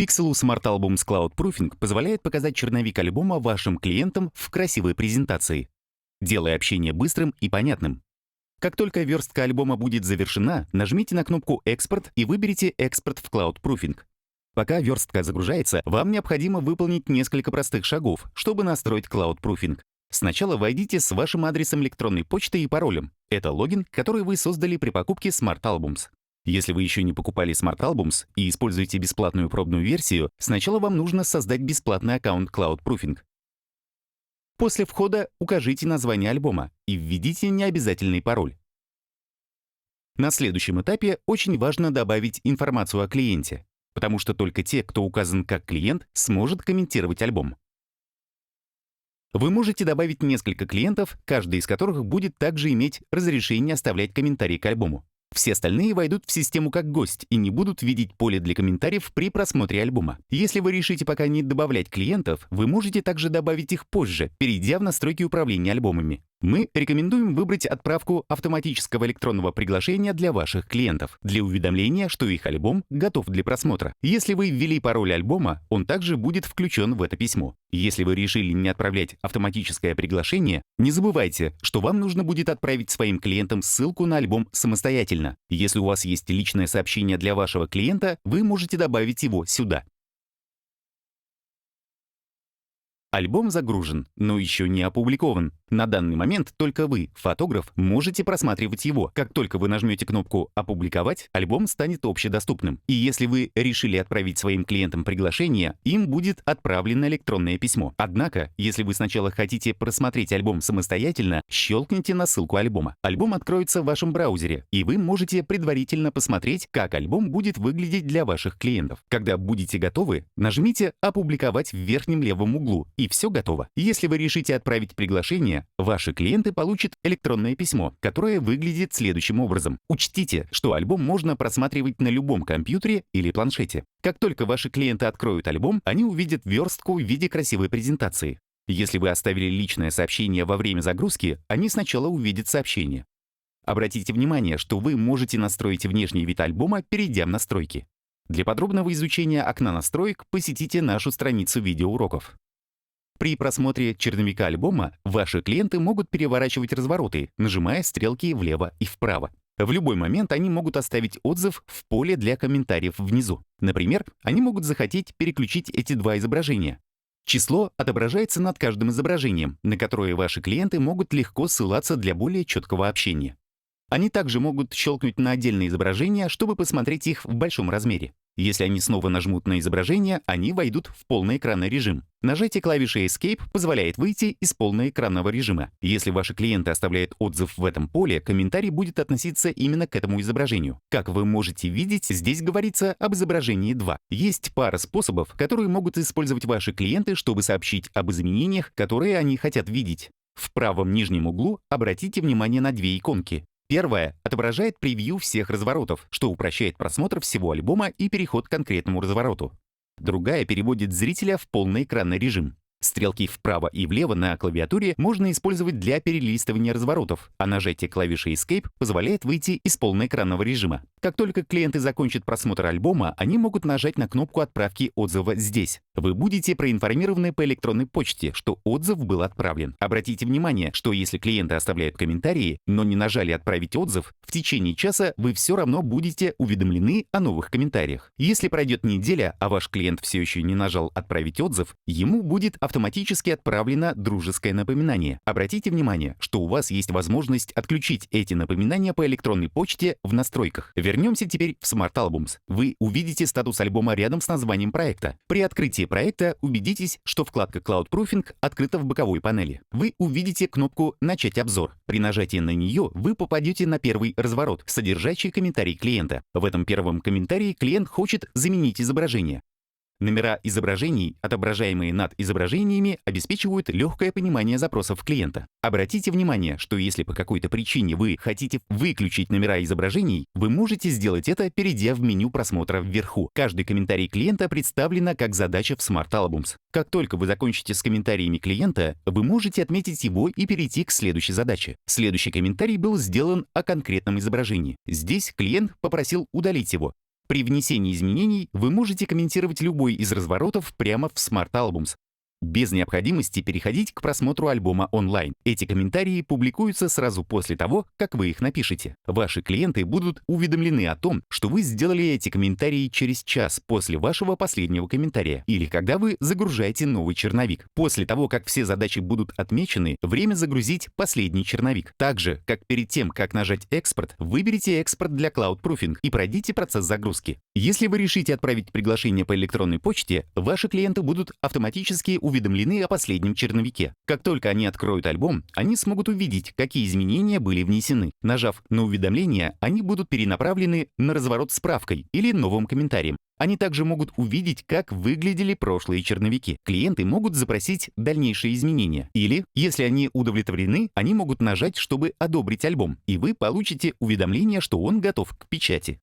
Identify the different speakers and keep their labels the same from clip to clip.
Speaker 1: Pixel Smart Albums Cloud Proofing позволяет показать черновик альбома вашим клиентам в красивой презентации, делая общение быстрым и понятным. Как только верстка альбома будет завершена, нажмите на кнопку «Экспорт» и выберите «Экспорт в Cloud Proofing». Пока верстка загружается, вам необходимо выполнить несколько простых шагов, чтобы настроить Cloud Proofing. Сначала войдите с вашим адресом электронной почты и паролем. Это логин, который вы создали при покупке Smart Albums. Если вы еще не покупали Smart Albums и используете бесплатную пробную версию, сначала вам нужно создать бесплатный аккаунт Cloud Proofing. После входа укажите название альбома и введите необязательный пароль. На следующем этапе очень важно добавить информацию о клиенте, потому что только те, кто указан как клиент, сможет комментировать альбом. Вы можете добавить несколько клиентов, каждый из которых будет также иметь разрешение оставлять комментарии к альбому. Все остальные войдут в систему как гость и не будут видеть поле для комментариев при просмотре альбома. Если вы решите пока не добавлять клиентов, вы можете также добавить их позже, перейдя в настройки управления альбомами. Мы рекомендуем выбрать отправку автоматического электронного приглашения для ваших клиентов, для уведомления, что их альбом готов для просмотра. Если вы ввели пароль альбома, он также будет включен в это письмо. Если вы решили не отправлять автоматическое приглашение, не забывайте, что вам нужно будет отправить своим клиентам ссылку на альбом самостоятельно. Если у вас есть личное сообщение для вашего клиента, вы можете добавить его сюда. Альбом загружен, но еще не опубликован. На данный момент только вы, фотограф, можете просматривать его. Как только вы нажмете кнопку «Опубликовать», альбом станет общедоступным. И если вы решили отправить своим клиентам приглашение, им будет отправлено электронное письмо. Однако, если вы сначала хотите просмотреть альбом самостоятельно, щелкните на ссылку альбома. Альбом откроется в вашем браузере, и вы можете предварительно посмотреть, как альбом будет выглядеть для ваших клиентов. Когда будете готовы, нажмите «Опубликовать» в верхнем левом углу, и все готово. Если вы решите отправить приглашение, ваши клиенты получат электронное письмо, которое выглядит следующим образом. Учтите, что альбом можно просматривать на любом компьютере или планшете. Как только ваши клиенты откроют альбом, они увидят верстку в виде красивой презентации. Если вы оставили личное сообщение во время загрузки, они сначала увидят сообщение. Обратите внимание, что вы можете настроить внешний вид альбома, перейдя в настройки. Для подробного изучения окна настроек посетите нашу страницу видеоуроков. При просмотре черновика альбома ваши клиенты могут переворачивать развороты, нажимая стрелки влево и вправо. В любой момент они могут оставить отзыв в поле для комментариев внизу. Например, они могут захотеть переключить эти два изображения. Число отображается над каждым изображением, на которое ваши клиенты могут легко ссылаться для более четкого общения. Они также могут щелкнуть на отдельные изображения, чтобы посмотреть их в большом размере. Если они снова нажмут на изображение, они войдут в полноэкранный режим. Нажатие клавиши Escape позволяет выйти из полноэкранного режима. Если ваши клиенты оставляют отзыв в этом поле, комментарий будет относиться именно к этому изображению. Как вы можете видеть, здесь говорится об изображении 2. Есть пара способов, которые могут использовать ваши клиенты, чтобы сообщить об изменениях, которые они хотят видеть. В правом нижнем углу обратите внимание на две иконки. Первая отображает превью всех разворотов, что упрощает просмотр всего альбома и переход к конкретному развороту. Другая переводит зрителя в полноэкранный режим. Стрелки вправо и влево на клавиатуре можно использовать для перелистывания разворотов, а нажатие клавиши Escape позволяет выйти из полноэкранного режима. Как только клиенты закончат просмотр альбома, они могут нажать на кнопку отправки отзыва здесь. Вы будете проинформированы по электронной почте, что отзыв был отправлен. Обратите внимание, что если клиенты оставляют комментарии, но не нажали «Отправить отзыв», в течение часа вы все равно будете уведомлены о новых комментариях. Если пройдет неделя, а ваш клиент все еще не нажал «Отправить отзыв», ему будет автоматически отправлено дружеское напоминание. Обратите внимание, что у вас есть возможность отключить эти напоминания по электронной почте в настройках. Вернемся теперь в Smart Albums. Вы увидите статус альбома рядом с названием проекта. При открытии проекта убедитесь, что вкладка Cloud Proofing открыта в боковой панели. Вы увидите кнопку «Начать обзор». При нажатии на нее вы попадете на первый разворот, содержащий комментарий клиента. В этом первом комментарии клиент хочет заменить изображение. Номера изображений, отображаемые над изображениями, обеспечивают легкое понимание запросов клиента. Обратите внимание, что если по какой-то причине вы хотите выключить номера изображений, вы можете сделать это, перейдя в меню просмотра вверху. Каждый комментарий клиента представлен как задача в Smart Albums. Как только вы закончите с комментариями клиента, вы можете отметить его и перейти к следующей задаче. Следующий комментарий был сделан о конкретном изображении. Здесь клиент попросил удалить его. При внесении изменений вы можете комментировать любой из разворотов прямо в Smart Albums, без необходимости переходить к просмотру альбома онлайн. Эти комментарии публикуются сразу после того, как вы их напишете. Ваши клиенты будут уведомлены о том, что вы сделали эти комментарии через час после вашего последнего комментария или когда вы загружаете новый черновик. После того, как все задачи будут отмечены, время загрузить последний черновик. Так же, как перед тем, как нажать «Экспорт», выберите «Экспорт для Cloud Proofing» и пройдите процесс загрузки. Если вы решите отправить приглашение по электронной почте, ваши клиенты будут автоматически уведомлены о последнем черновике. Как только они откроют альбом, они смогут увидеть, какие изменения были внесены. Нажав на уведомление, они будут перенаправлены на разворот с справкой или новым комментарием. Они также могут увидеть, как выглядели прошлые черновики. Клиенты могут запросить дальнейшие изменения. Или, если они удовлетворены, они могут нажать, чтобы одобрить альбом, и вы получите уведомление, что он готов к печати.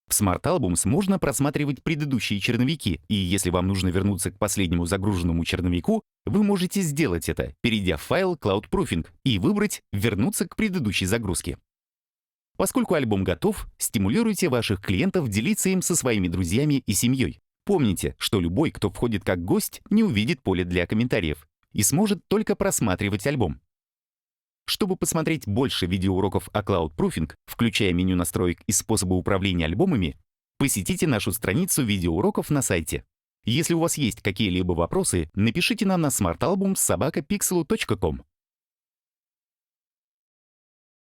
Speaker 1: В Smart Albums можно просматривать предыдущие черновики, и если вам нужно вернуться к последнему загруженному черновику, вы можете сделать это, перейдя в файл Cloud Proofing и выбрать «Вернуться к предыдущей загрузке». Поскольку альбом готов, стимулируйте ваших клиентов делиться им со своими друзьями и семьей. Помните, что любой, кто входит как гость, не увидит поле для комментариев и сможет только просматривать альбом. Чтобы посмотреть больше видеоуроков о Cloud Proofing, включая меню настроек и способы управления альбомами, посетите нашу страницу видеоуроков на сайте. Если у вас есть какие-либо вопросы, напишите нам на smartalbums@pixelu.com.